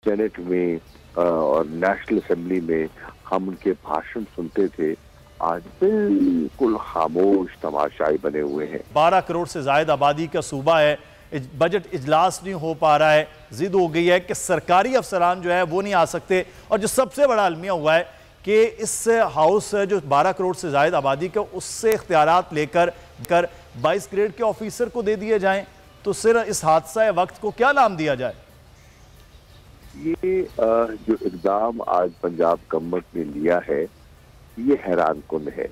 Senate में और national assembly में हम उनके भाषण सुनते थे, आज बिल्कुल खामोश तमाशाई बने हुए हैं। 12 करोड़ से ज्यादा आबादी का सूबा है, बजट इजलास नहीं हो पा रहा है, जिद हो गई है कि सरकारी अफसरान जो है वो नहीं आ सकते, और जो सबसे बड़ा अलमिया हुआ है कि इस हाउस जो 12 करोड़ से ज्यादा आबादी का, उससे इख्तियारात लेकर 22 ग्रेड के ऑफिसर को दे दिए जाएं, तो सिर्फ इस हादसा वक्त को क्या नाम दिया जाए? ये जो इक़दाम आज पंजाब गवर्नमेंट ने लिया है ये हैरान कुन है।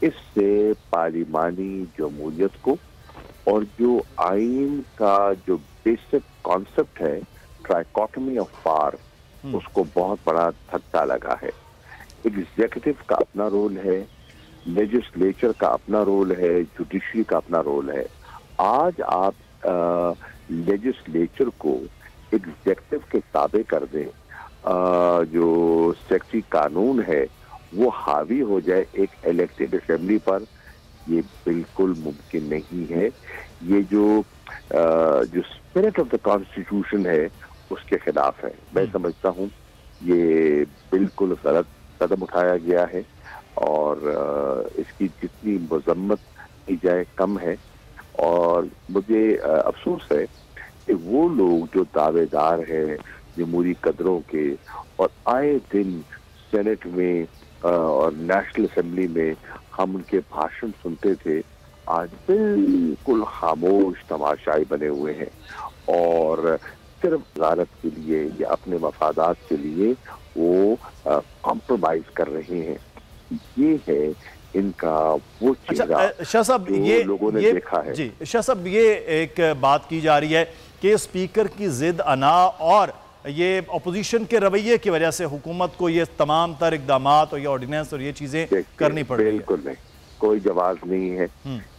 इससे पार्लिमानी जमहूरियत को और जो आइन का जो बेसिक कॉन्सेप्ट है ट्राइकोटमी ऑफ पावर, उसको बहुत बड़ा धक्का लगा है। एग्जीक्यूटिव का अपना रोल है, लेजिस्लेचर का अपना रोल है, जुडिशरी का अपना रोल है। आज आप लेजिस्लेचर को एग्जीक्यूटिव के ताबे कर दें, जो सेक्रेटरी कानून है वो हावी हो जाए एक इलेक्टेड असेंबली पर, ये बिल्कुल मुमकिन नहीं है। ये जो स्पिरिट ऑफ द कॉन्स्टिट्यूशन है उसके खिलाफ है। मैं समझता हूँ ये बिल्कुल गलत कदम उठाया गया है और इसकी जितनी मजम्मत की जाए कम है। और मुझे अफसोस है कि वो लोग जो दावेदार हैं जमहूरी कदरों के और आए दिन सेनेट में और नेशनल असेंबली में हम उनके भाषण सुनते थे, आज बिल्कुल खामोश तमाशाई बने हुए हैं और सिर्फ वजारत के लिए या अपने मफादात के लिए वो कॉम्प्रोमाइज कर रहे हैं। ये है इनका वो चेहरा। अच्छा शाह साहब, ये लोगों ने देखा है। जी शाह साहब, ये एक बात की जा रही है कि स्पीकर की जिद अना और ये अपोजिशन के रवैये की वजह से हुकूमत को ये तमाम तर इक़दामात और ये ऑर्डिनेंस और ये चीजें करनी पड़ रही है। बिल्कुल नहीं, कोई जवाब नहीं है,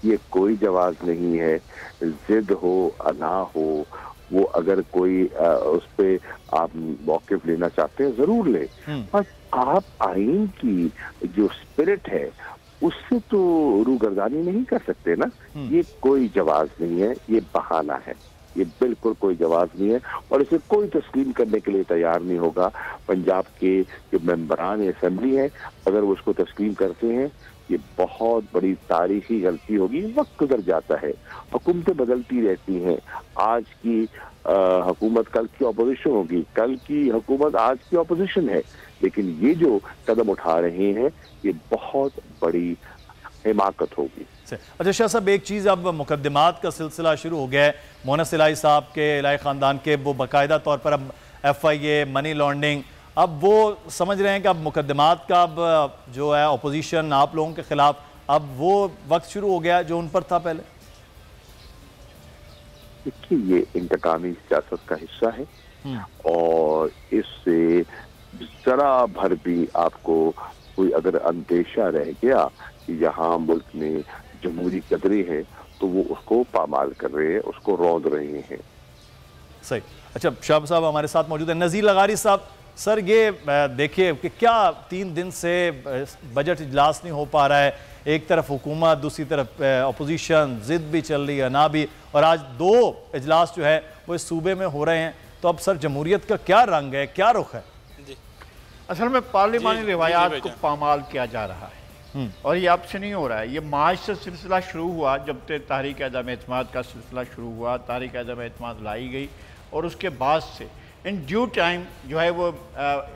ये कोई जवाब नहीं है। जिद हो अना हो, वो अगर कोई उस पे आप मौक़िफ़ लेना चाहते हैं जरूर ले, पर आप आइन की जो स्पिरिट है उससे तो रूगर्दानी नहीं कर सकते ना। ये कोई जवाब नहीं है, ये बहाना है, ये बिल्कुल कोई जवाब नहीं है और इसे कोई तस्लीम करने के लिए तैयार नहीं होगा। पंजाब के जो मेंबरान असेंबली हैं, अगर वो उसको तस्लीम करते हैं, ये बहुत बड़ी तारीखी गलती होगी। वक्त गुजर जाता है, हुकूमतें बदलती रहती हैं। आज की हुकूमत कल की अपोजिशन होगी, कल की हुकूमत आज की अपोजिशन है, लेकिन ये जो कदम उठा रहे हैं ये बहुत बड़ी हिमाकत होगी। अच्छा शाह साहब, एक चीज़, अब मुकदमात का सिलसिला शुरू हो गया है। मोहनस इलाही साहब के, इलाही ख़ानदान के, वो बाकायदा तौर पर अब FIA, मनी लॉन्ड्रिंग, अब वो समझ रहे हैं कि अब मुकदमात का अब जो है अपोजिशन आप लोगों के खिलाफ, अब वो वक्त शुरू हो गया जो उन पर था पहले। देखिए, ये इंतकामी सियासत का हिस्सा है और इससे जरा भर भी आपको कोई अगर अंदेशा रह गया कि यहाँ मुल्क में जमहूरी कदरें हैं तो वो उसको पामाल कर रहे हैं, उसको रौंद रहे हैं। सही। अच्छा शाह साहब हमारे साथ मौजूद है। नज़ीर लगारी साहब, सर ये देखिए कि क्या 3 दिन से बजट इजलास नहीं हो पा रहा है, एक तरफ हुकूमत, दूसरी तरफ अपोजिशन, जिद भी चल रही है ना भी, और आज 2 इजलास जो है वो इस सूबे में हो रहे हैं, तो अब सर जमहूरियत का क्या रंग है, क्या रुख है? असल में पार्लिमानी रिवायात को पामाल किया जा रहा है और ये अब से नहीं हो रहा है। ये मार्च से सिलसिला शुरू हुआ, जब से तहरीक अदम एतमाद का सिलसिला शुरू हुआ, तहरीक अदम एतमाद लाई गई और उसके बाद से इन ड्यू टाइम जो है वो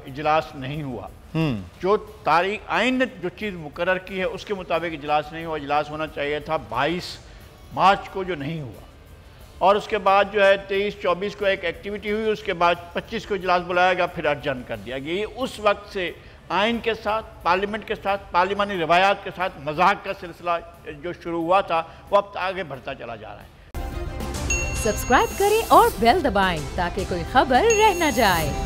इजलास नहीं हुआ। जो तारीख आइन ने जो चीज़ मुकर्रर की है उसके मुताबिक इजलास नहीं हुआ। इजलास होना चाहिए था 22 मार्च को, जो नहीं हुआ। और उसके बाद जो है 23-24 को एक एक्टिविटी हुई, उसके बाद 25 को इजलास बुलाया गया, फिर अर्जन कर दिया गया। ये उस वक्त से आइन के साथ, पार्लियामेंट के साथ, पार्लिमानी रिवायात के साथ मजाक का सिलसिला जो शुरू हुआ था वो अब आगे बढ़ता चला जा रहा है। सब्सक्राइब करें और बेल दबाएं ताकि कोई खबर रह न जाए।